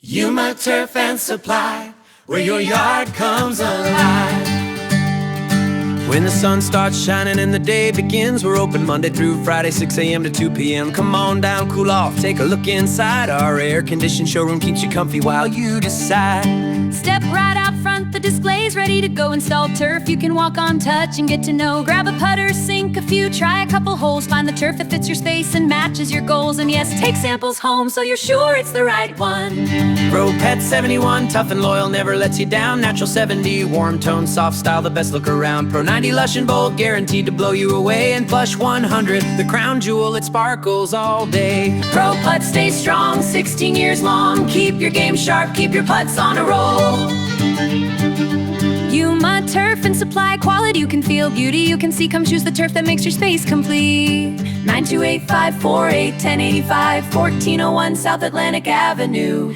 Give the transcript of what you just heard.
Yuma Turf and Supply, where your yard comes alive. When the sun starts shining and the day begins, we're open Monday through Friday, 6 a.m. to 2 p.m. Come on down, cool off, take a look inside. Our air-conditioned showroom keeps you comfy while you decide. Step right out front, the display's ready to go. Install turf you can walk on, touch, and get to know. Grab a putter, sink a few, try a couple holes. Find the turf that fits your space and matches your goals. And yes, take samples home so you're sure it's the right one. Pro Pet 71, tough and loyal, never lets you down. Natural 70, warm tone, soft style, the best look around. Pro 90, lush and bold, guaranteed to blow you away. And Plush 100, the crown jewel, it sparkles all day. Pro Putt stays strong, 16 years long. Keep your game sharp, keep your putts on a roll. Yuma Turf and Supply, quality you can feel, beauty you can see. Come choose the turf that makes your space complete. 928-548-1085, 1401 South Atlantic Avenue.